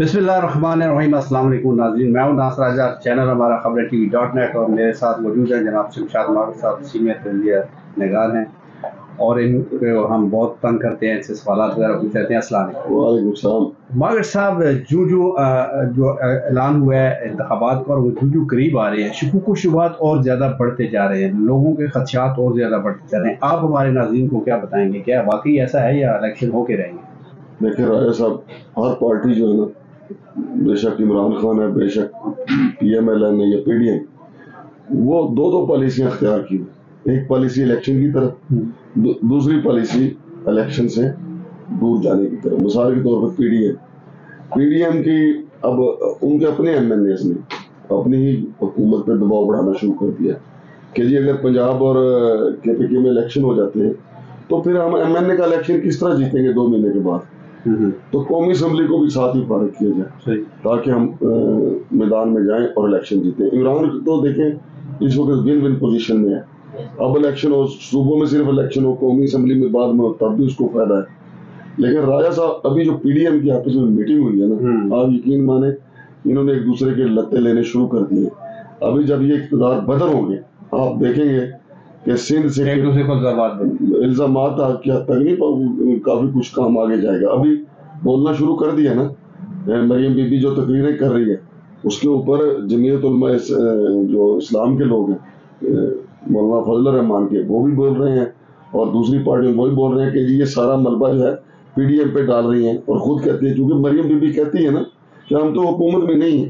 बिस्मिल्लाहिर्रहमानिर्रहीम। अस्सलाम वालेकुम नाज़रीन, मैं हूं नासिर आज़ाद, चैनल हमारा खबरें.tv.net और मेरे साथ मौजूद हैं जनाब शमशाद मागड़ साहब, सीनियर तंजीर निगार हैं और इनको हम बहुत तंग करते हैं, इनसे सवाल वगैरह पूछते हैं। अस्सलाम वालेकुम मागड़ साहब, जो ऐलान हुआ है इंतखाबात का और वो जो करीब आ रहे हैं, शुकूक व शुबहात और ज़्यादा बढ़ते जा रहे हैं, लोगों के खदशात और ज़्यादा बढ़ते जा रहे हैं। आप हमारे नाज़रीन को क्या बताएंगे, क्या वाकई ऐसा है या इलेक्शन होके रहेंगे? देखिए राजा साहब, हर पार्टी जो है ना, बेशक इमरान खान है, बेशक PMLN है या PDM, वो दो पॉलिसियां अख्तियार की है। एक पॉलिसी इलेक्शन की तरफ, दूसरी पॉलिसी इलेक्शन से दूर जाने की तरफ। मिसाल के तौर पर PDM की अब उनके अपने MNAs ने अपनी ही हुकूमत पर दबाव बढ़ाना शुरू कर दिया कि जी अगर पंजाब और KPK में इलेक्शन हो जाते हैं तो फिर हम MNA का इलेक्शन किस तरह जीतेंगे 2 महीने के बाद। तो कौमी असम्बली को भी साथ ही फारिग किया जाए ताकि हम मैदान में जाएं और इलेक्शन जीतें। इमरान तो देखें इस वक्त विन पोजीशन में है। अब इलेक्शन हो, सूबों में सिर्फ इलेक्शन हो, कौमी असम्बली में बाद में हो, तब भी उसको फायदा है। लेकिन राजा साहब, अभी जो PDM की आपस में मीटिंग हुई है ना, आप यकीन माने इन्होंने एक दूसरे के लत्ते लेने शुरू कर दिए। अभी जब ये इक़्तिदार बदर होंगे, आप देखेंगे कि सिंध से एक दूसरे को इल्जामात क्या तक नहीं, काफी कुछ काम आगे जाएगा। अभी बोलना शुरू कर दिया ना, मरियम बीबी जो तकरीरें कर रही है उसके ऊपर जमीयत उलमा जो इस्लाम के लोग हैं, मौलाना फजल रहमान के, वो भी बोल रहे हैं और दूसरी पार्टी वो भी बोल रहे हैं कि जी ये सारा मलबा जो है PDM पे डाल रही हैं। और खुद कहती है, क्योंकि मरियम बीबी कहती है ना कि हम तो हुकूमत में नहीं है,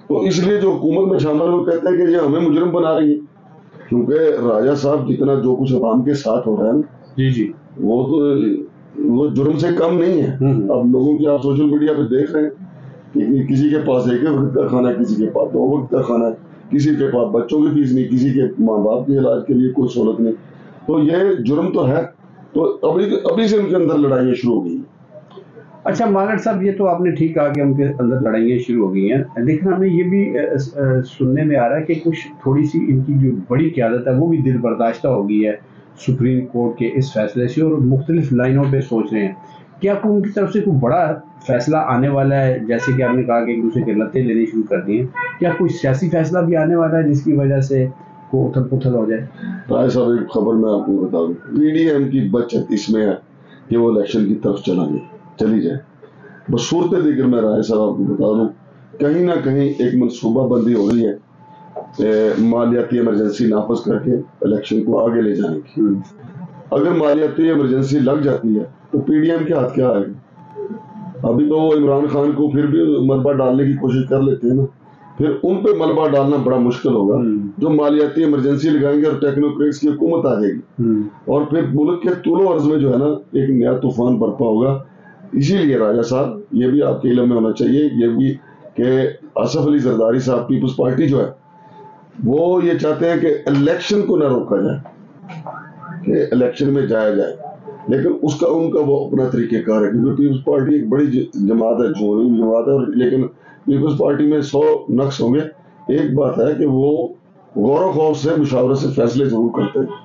तो इसलिए जो हुकूमत में शामिल लोग कहते हैं कि ये हमें मुजरिम बना रही है। क्योंकि राजा साहब, जितना जो कुछ अवाम के साथ हो रहा है ना जी, वो जुर्म से कम नहीं है। अब लोगों की आप सोशल मीडिया पे देख रहे हैं कि किसी के पास एक वक्त का खाना है, किसी के पास 2 वक्त का खाना है, किसी के पास बच्चों की फीस नहीं, किसी के माँ बाप के इलाज के लिए कोई सहूलत नहीं। तो ये जुर्म तो है। तो अभी से उनके अंदर लड़ाइयाँ शुरू हो गई। अच्छा मागड़ साहब, ये तो आपने ठीक कहा कि उनके अंदर लड़ाइयाँ शुरू हो गई हैं, लेकिन हमें ये भी सुनने में आ रहा है कि कुछ थोड़ी सी इनकी जो बड़ी क़यादत है वो भी दिल बर्दाश्ता हो गई है सुप्रीम कोर्ट के इस फैसले से और मुख्तलिफ लाइनों पे सोच रहे हैं। क्या कोई उनकी तरफ से कोई बड़ा फैसला आने वाला है, जैसे कि आपने कहा कि एक दूसरे के लत्ते लेने शुरू कर दिए, क्या कोई सियासी फैसला भी आने वाला है जिसकी वजह से को उथल पुथल हो जाए? राय साहब, एक खबर मैं आपको बता दूं, PDM की बचत इसमें है कि वो इलेक्शन की तरफ चली जाए। बस सूरत दिगर में राय साहब आपको बता दूं, कहीं ना कहीं एक मनसूबा बंदी हो रही है मालियाती इमरजेंसी नाफज करके इलेक्शन को आगे ले जाने की। अगर मालियाती इमरजेंसी लग जाती है तो PDM के हाथ क्या आएगा? अभी तो वो इमरान खान को फिर भी मलबा डालने की कोशिश कर लेते हैं ना, फिर उन पे मलबा डालना बड़ा मुश्किल होगा। जो मालियाती इमरजेंसी लगाएंगे और टेक्नोक्रेट्स की हुकूमत आ जाएगी और फिर मुल्क के तूलो अर्ज में जो है ना एक नया तूफान बरपा होगा। इसीलिए राजा साहब, ये भी आपके इल्म में होना चाहिए ये भी कि आसफ अली जरदारी साहब, पीपल्स पार्टी जो है, वो ये चाहते हैं कि इलेक्शन को ना रोका जाए, कि इलेक्शन में जाया जाए, लेकिन उसका उनका वो अपना तरीकेकार है। क्योंकि पीपल्स पार्टी एक बड़ी जमात है, जोड़ी जमात है, और लेकिन पीपल्स पार्टी में 100 नक्स होंगे। एक बात है कि वो गौर खौफ से, मुशावरत से फैसले जरूर करते हैं।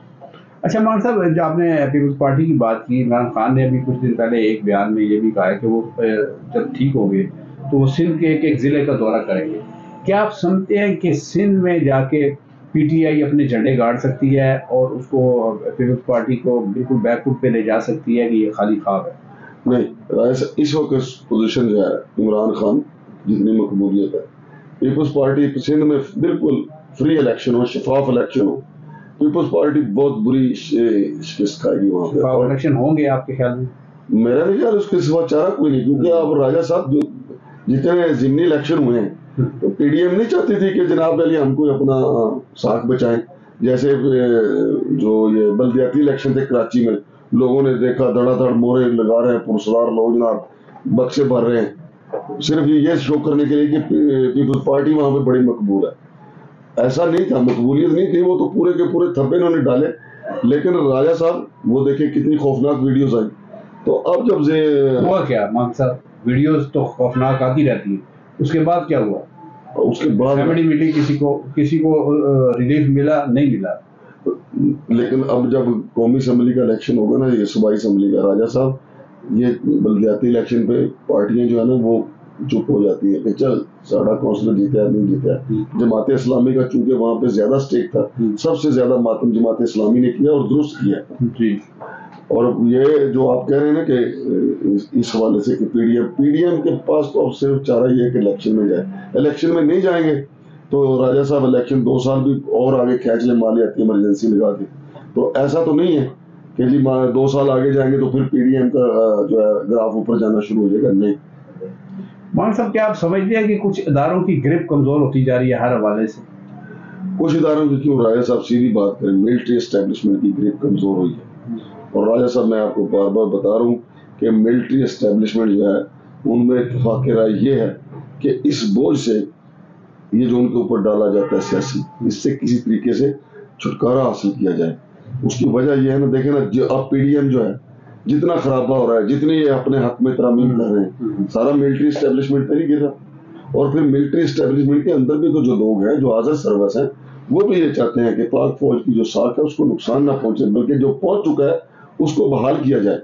अच्छा मान साहब, जब आपने पीपल्स पार्टी की बात की, इमरान खान ने अभी कुछ दिन पहले एक बयान में ये भी कहा है कि वो जब ठीक होंगे तो वो सिंध के एक ज़िले का दौरा करेंगे। क्या आप समझते हैं कि सिंध में जाके PTI अपने झंडे गाड़ सकती है और उसको पीपल्स पार्टी को बिल्कुल बैकफुट पे ले जा सकती है कि ये खाली ख्वाब है? नहीं, इस वक्त पोजीशन जो है इमरान खान जितनी मकबूलियत है, पीपल्स पार्टी सिंध में बिल्कुल फ्री इलेक्शन हो, शफाफ इलेक्शन हो, पीपल्स पार्टी बहुत बुरी शिकस्त खाएगी वहाँ पे। इलेक्शन होंगे आपके ख्याल में? मेरा भी ख्याल उसके सिवा चारा कोई नहीं। क्योंकि अब राजा साहब, जो जितने जिमनी इलेक्शन हुए हैं, तो PDM नहीं चाहती थी कि जनाब अली हमको अपना साख बचाएं। जैसे जो ये बल्दियाती इलेक्शन थे कराची में, लोगों ने देखा धड़ाधड़ मोहरे लगा रहे हैं, पुरस्कार लोग जनाब बक्से भर रहे हैं, सिर्फ ये शो करने के लिए कि पीपल्स पार्टी वहां पे बड़ी मकबूल है। ऐसा नहीं था, मकबूलियत नहीं थी, वो तो पूरे के पूरे थप्पे इन्होंने डाले। लेकिन राजा साहब, वो देखे कितनी खौफनाक वीडियोस आई। तो अब जब से हुआ क्या मान साहब, वीडियोस तो खौफनाक आती रहती है, उसके बाद क्या हुआ? उसके बाद फैमिली मीटिंग, किसी को रिलीफ मिला नहीं मिला। लेकिन अब जब कौमी असम्बली का इलेक्शन होगा ना, ये सूबाई असम्बली का, राजा साहब, ये बल्दियाती इलेक्शन पे पार्टियां जो है ना वो چپ ہو جاتی ہیں کہ چل ساڑھا کونسلر جیتا ہے نہیں جیتا ہے. جماعت اسلامی کا چونکہ وہاں پہ زیادہ اسٹیک تھا, سب سے زیادہ ماتم جماعت اسلامی نے کیا اور درست کیا. اور یہ جو آپ کہہ رہے ہیں نا کہ اس حوالے سے کہ پی ڈی ایم کے پاس تو اب صرف چارہ یہ ہے کہ الیکشن میں جائے. الیکشن میں نہیں جائیں گے تو راجہ صاحب الیکشن 2 سال بھی اور آگے کھینچ لیں مالیاتی ایمرجنسی لگا کے. تو ایسا تو نہیں ہے کہ جی 2 سال آگے جائیں گے تو پھر پی ڈی ایم کا جو ہے گراف اوپر جانا شروع ہو جائے گا. نہیں. مان صاحب کیا آپ سمجھتے ہیں کہ کچھ اداروں کی گرپ کمزور ہوتی جا رہی ہے ہر حوالے سے؟ کچھ اداروں کی کیوں, راجہ صاحب سیدھی بات کریں, ملٹری اسٹیبلشمنٹ کی گرپ کمزور ہوئی ہے. اور راجہ صاحب میں آپ کو بار بار بتا رہا ہوں کہ ملٹری اسٹیبلشمنٹ جو ہے ان میں اتفاق رائے یہ ہے کہ اس بوجھ سے یہ جو ان کے اوپر ڈالا جاتا ہے سیاسی, اس سے کسی طریقے سے چھٹکارا حاصل کیا جائے. اس کی وجہ یہ ہے نا, دیکھیں نا جو اب پی ڈی ایم جو ہے جتنا خرابہ ہو رہا ہے, جتنی یہ اپنے حق میں ترامیم کر رہے ہیں, سارا ملٹری اسٹیبلشمنٹ پہ نہیں گر رہا. اور پھر ملٹری اسٹیبلشمنٹ کے اندر بھی تو جو لوگ ہیں جو حاضر سروس ہیں وہ بھی یہ چاہتے ہیں کہ پاک فوج کی جو ساکھ ہے اس کو نقصان نہ پہنچے, بلکہ جو پہنچ چکا ہے اس کو بحال کیا جائے.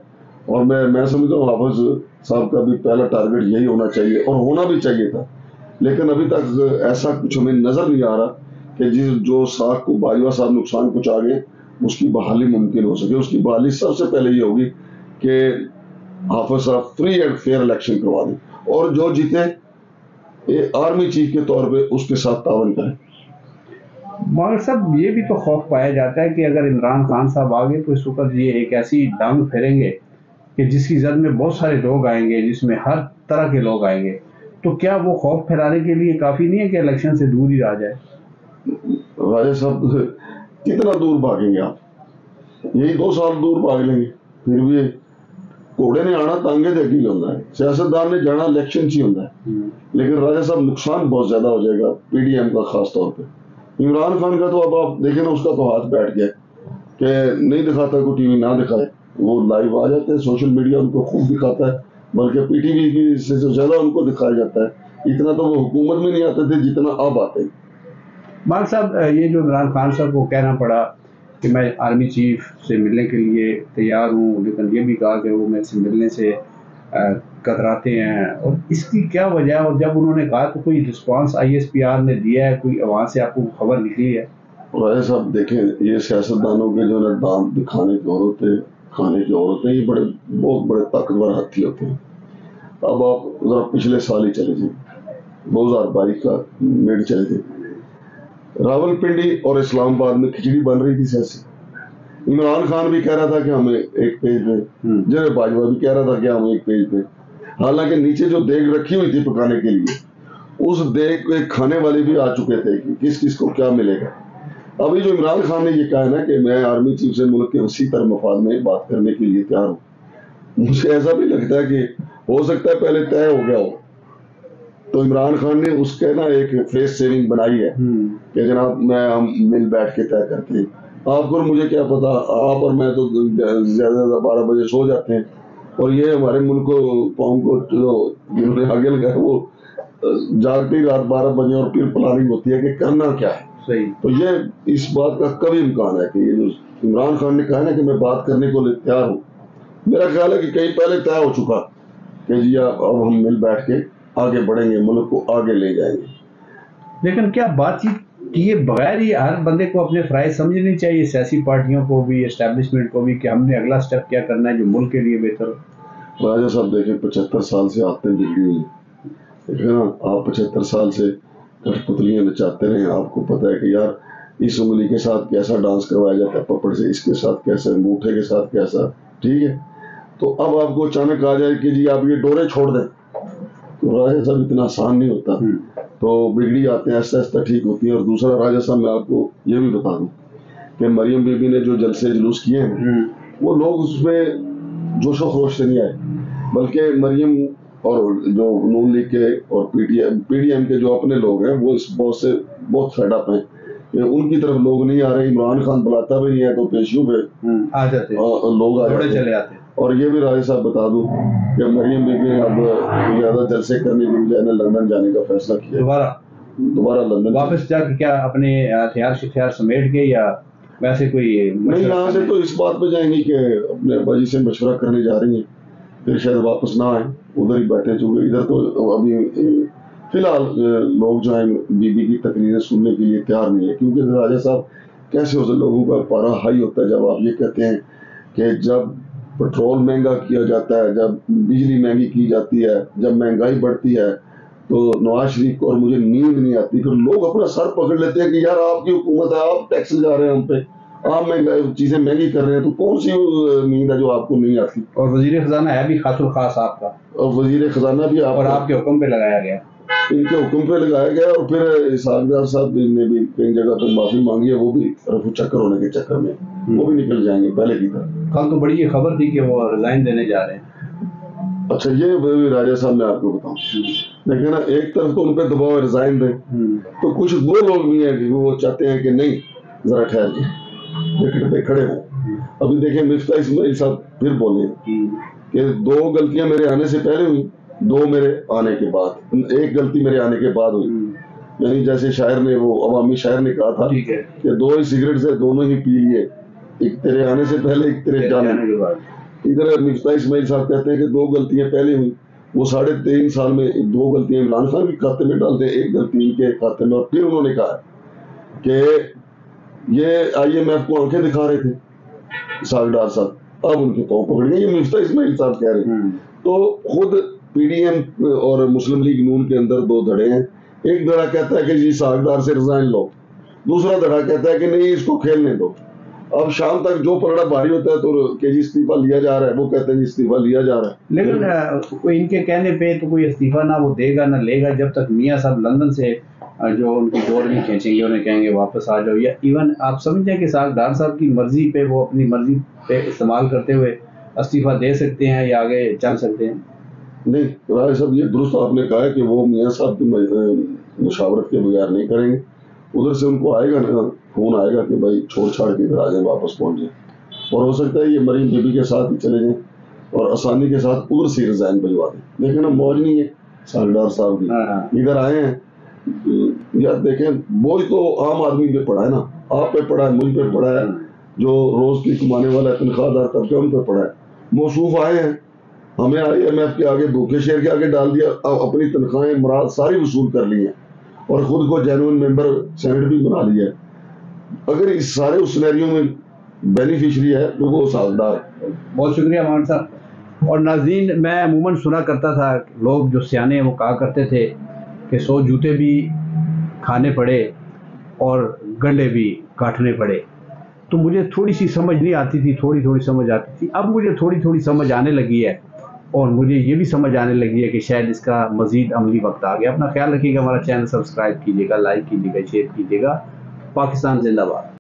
اور میں سمجھتا ہوں حافظ صاحب کا بھی پہلا ٹارگٹ یہی ہونا چاہیے اور ہونا بھی چاہیے تھا. لیکن ابھی تک ایسا کچھ ہمیں نظر نہیں آ رہا کہ جو ساکھ کو باجوہ صاحب نقصان پہنچا گئے اس کی بحالی ممکن ہو سکے. اس کی بحالی سب سے پہلے یہ ہوگی کہ حافظ صاحب فری اینڈ فیئر الیکشن کروا دیں اور جو جیتے آرمی چیف کے طور پہ اس کے ساتھ تعاون کریں. مگر صاحب یہ بھی تو خوف پایا جاتا ہے کہ اگر عمران خان صاحب آگے تو اس وقت یہ ایک ایسی ڈانگ پھیریں گے کہ جس کی زد میں بہت سارے لوگ آئیں گے, جس میں ہر طرح کے لوگ آئیں گے. تو کیا وہ خوف پھیلانے کے لیے کافی نہیں ہے کہ الیکشن سے دور ہی رہ جائے؟ راجہ صاحب کتنا دور بھاگیں گے آپ, یہی 2 سال دور بھاگ لیں گے. پھر بھی گھوڑے نے آنا تانگے دے کے ہی ہوتا ہے, سیاستدان نے جانا الیکشن سے ہی ہوتا ہے. لیکن راجہ صاحب نقصان بہت زیادہ ہو جائے گا پی ڈی ایم کا خاص طور پہ. عمران خان کا تو اب آپ دیکھیں نا, اس کا تو ہاتھ بیٹھ گیا کہ نہیں دکھاتا کو ٹی وی نہ دکھائے, وہ لائیو آ جاتے ہیں, سوشل میڈیا ان کو خوب دکھاتا ہے, بلکہ پی ٹی وی سے زیادہ ان کو دکھایا جاتا ہے. اتنا تو وہ حکومت میں نہیں آتے تھے جتنا اب آتے ہیں. مان صاحب یہ جو عمران خان صاحب کو کہنا پڑا کہ میں آرمی چیف سے ملنے کے لیے تیار ہوں, لیکن یہ بھی کہا کہ وہ میرے سے ملنے سے کتراتے ہیں, اور اس کی کیا وجہ ہے؟ اور جب انہوں نے کہا تو کوئی response I S P R نے دیا ہے, کوئی وہاں سے آپ کو خبر نکلی ہے؟ راجہ صاحب دیکھیں, یہ سیاستدانوں کے جو ہے دانت دکھانے کی عورتیں, کھانے کی عورتیں, یہ بہت بڑے طاقتور ہاتھی ہوتے ہیں. اب آپ ذرا پچھلے سال ہی چلے جائیں, 2022 کا میڈ چلے جائیں, راول پنڈی اور اسلام آباد میں کھچڑی بن رہی تھی سیاسی. عمران خان بھی کہہ رہا تھا کہ ہمیں ایک پیج پہ, جنرل باجوہ بھی کہہ رہا تھا کہ ہمیں ایک پیج پہ. حالانکہ نیچے جو دیگ رکھی ہوئی تھی پکانے کے لیے, اس دیگ کو کھانے والے بھی آ چکے تھے کہ کس کس کو کیا ملے گا. ابھی جو عمران خان نے یہ کہا ہے نا کہ میں آرمی چیف سے ملک کے وسیع تر مفاد میں بات کرنے کے لیے تیار ہوں, مجھے ایسا بھی لگتا ہے کہ ہو سکتا ہے پہلے طے ہو گیا ہو. تو عمران خان نے اس کے نا ایک فیس سیونگ بنائی ہے کہ جناب ہم مل بیٹھ کے طے کرتے ہیں. آپ کو مجھے کیا پتا, آپ اور میں تو زیادہ زیادہ 12 بجے سو جاتے ہیں, اور یہ ہمارے ملک کو قوم کو جنہوں نے آگے لگایا وہ جاگتے ہی رات 12 بجے اور پھر پلاننگ ہوتی ہے کہ کرنا کیا ہے. صحیح. تو یہ اس بات کا کبھی امکان ہے کہ یہ جو عمران خان نے کہا نا کہ میں بات کرنے کو تیار ہوں, میرا خیال ہے کہ کہیں پہلے طے ہو چکا کہ جی اب ہم مل بیٹھ کے آگے بڑھیں گے, ملک کو آگے لے جائیں گے. لیکن کیا بات چیت کیے بغیر ہی ہر بندے کو اپنے فرائض سمجھنے چاہیے, سیاسی پارٹیوں کو بھی, اسٹیبلشمنٹ کو بھی, کہ ہم نے اگلا سٹیپ کیا کرنا ہے جو ملک کے لیے بہتر ہو؟ راجہ صاحب دیکھیں 75 سال سے عادتیں بگڑی ہوئی ہیں, دیکھیں نا آپ 75 سال سے کٹھ پتلیاں نچاتے رہے, آپ کو پتا ہے کہ یار اس انگلی کے ساتھ کیسا ڈانس کروایا جاتا ہے پپڑ سے, اس کے ساتھ کیسا, انگوٹھے کے ساتھ کیسا, ٹھیک ہے. تو اب آپ کو اچانک آ جائے کہ جی آپ یہ ڈورے چھوڑ دیں, تو راجہ صاحب اتنا آسان نہیں ہوتا. تو بگڑی آتے ہیں, آہستہ آہستہ ٹھیک ہوتی ہیں. اور دوسرا راجہ صاحب میں آپ کو یہ بھی بتا دوں کہ مریم بی بی نے جو جلسے جلوس کیے ہیں وہ لوگ اس میں جوش و خروش سے نہیں آئے, بلکہ مریم اور جو نون لیگ کے اور پی ڈی ایم کے جو اپنے لوگ ہیں وہ اس بہت سے بہت فیڈ اپ ہیں. ان کی طرف لوگ نہیں آ رہے, عمران خان بلاتا بھی نہیں ہے تو پیشیوں پہ آ جاتے لوگ آ جاتے چلے آتے. اور یہ بھی راجہ صاحب بتا دوں کہ مریم بی بی اب زیادہ جلسے کرنے کی بجائے لندن جانے کا فیصلہ کیا, دوبارہ لندن واپس جا کے. کیا اپنے ہتھیار سمیٹ کے یا ویسے کوئی نہیں, یہاں سے تو اس بات پہ جائیں گی کہ اپنے ابا جی سے مشورہ کرنے جا رہی ہیں फिर शायद वापस ना आए, उधर ही बैठे, चूंकि इधर तो अभी फिलहाल लोग जो हैं बीबी की तकरीरें सुनने के लिए तैयार नहीं है, क्योंकि राजा साहब कैसे हो, लोगों का पारा हाई होता है जब आप ये कहते हैं कि जब पेट्रोल महंगा किया जाता है, जब बिजली महंगी की जाती है, जब महंगाई बढ़ती है, तो नवाज शरीफ को और मुझे नींद नहीं आती। फिर लोग अपना सर पकड़ लेते हैं कि यार आपकी हुकूमत है, आप टैक्स लगा रहे हैं हम पे, आप महंगाई चीजें महंगी कर रहे हैं, तो कौन सी नींद है जो आपको नहीं आती। और वजीर खजाना है भी खातुल खास आपका, और वजीर खजाना भी और आपके हुक्म पे लगाया गया, इनके हुक्म पे लगाया गया। और फिर इसहाकदार साहब ने भी कई जगह पर माफी मांगी है, वो भी रफू चक्कर होने के चक्कर में वो भी निकल जाएंगे पहले की तरह। कल तो बड़ी ये खबर थी कि वो रिजाइन देने जा रहे हैं। अच्छा, ये राजा साहब मैं आपको बताऊं, देखिए ना, एक तरफ तो उन पे दबाव रिजाइन दें, तो कुछ वो लोग भी हैं कि वो चाहते हैं कि नहीं जरा ठहर जाए, विकेट पे खड़े हों। अभी देखिए मिफ्ता इस्माइल साहब फिर बोले कि 2 गलतियां मेरे आने से पहले हुई, 2 मेरे आने के बाद, 1 गलती मेरे आने के बाद हुई। यानी जैसे शायर ने, वो अवामी शायर ने कहा था कि 2 ही सिगरेट से दोनों ही पी लिए, एक तेरे आने से पहले, एक तेरे जाने के बाद। इधर मिफ्ता इस्माइल साहब कहते हैं कि 2 गलतियां पहले हुई, वो 3.5 साल में 2 गलतियां इमरान खान के खाते में डालते हैं, 1 गलती इनके खाते में। और फिर उन्होंने कहा कि ये IMF को आंखें दिखा रहे थे इसहाकडार साहब, अब उनके पांव पकड़ गए, ये मिफ्ता इस्माइल साहब कह रहे हैं। तो खुद PDM और मुस्लिम लीग नून के अंदर 2 धड़े हैं, एक धड़ा कहता है कि जी इसहाकडार से रिजाइन लो, दूसरा धड़ा कहता है कि नहीं इसको खेलने दो। अब शाम तक जो पलड़ा भारी होता है तो कि जी इस्तीफा लिया जा रहा है, वो कहते हैं इस्तीफा लिया जा रहा है। लेकिन इनके कहने पे तो कोई इस्तीफा ना वो देगा ना लेगा, जब तक मियाँ साहब लंदन से जो उनकी डोर नहीं खींचेंगे, उन्हें कहेंगे वापस आ जाओ, या इवन आप समझते हैं कि इसहाकडार साहब की मर्जी पे, वो अपनी मर्जी पे इस्तेमाल करते हुए इस्तीफा दे सकते हैं या आगे चल सकते हैं? नहीं, राय साहब ये दुरुस्त आपने कहा है कि वो मियाँ साहब की मुशावरत के बगैर नहीं करेंगे। उधर से उनको आएगा ना फोन आएगा कि भाई छोड़ छाड़ के इधर आ जाए, वापस पहुंच जाए, और हो सकता है ये मरीम बीबी के साथ ही चले जाएं और आसानी के साथ उधर से रिजाइन भिजवा दें। लेकिन अब मौज नहीं है इसहाकडार साहब की, इधर आए हैं। यार देखें, बोझ तो आम आदमी पे पड़ा है ना, आप पे पड़ा है, मुझ पे पड़ा है, जो रोज की कमाने वाला तनख्वाहदार तबके उन पे पड़ा है। मौसूफ आए हैं, हमें IMF के आगे, भूखे शेर के आगे डाल दिया, अब अपनी तनख्वाहें मुराद सारी वसूल कर ली हैं और खुद को जेन्युइन मेंबर सेनेट भी बना लिया है। अगर इस सारे उस सिनेरियो में बेनिफिशियरी है तो वो इसहाकडार। बहुत शुक्रिया मोहम्मद साहब। और नाज़रीन, मैं अमूमन सुना करता था, लोग जो सियाने वो कहा करते थे कि 100 जूते भी खाने पड़े और गंडे भी काटने पड़े। तो मुझे थोड़ी सी समझ नहीं आती थी, थोड़ी समझ आती थी। अब मुझे थोड़ी समझ आने लगी है, और मुझे ये भी समझ आने लगी है कि शायद इसका मज़ीद अमली वक्त आ गया। अपना ख्याल रखिएगा, हमारा चैनल सब्सक्राइब कीजिएगा, लाइक कीजिएगा, शेयर कीजिएगा। पाकिस्तान जिंदाबाद।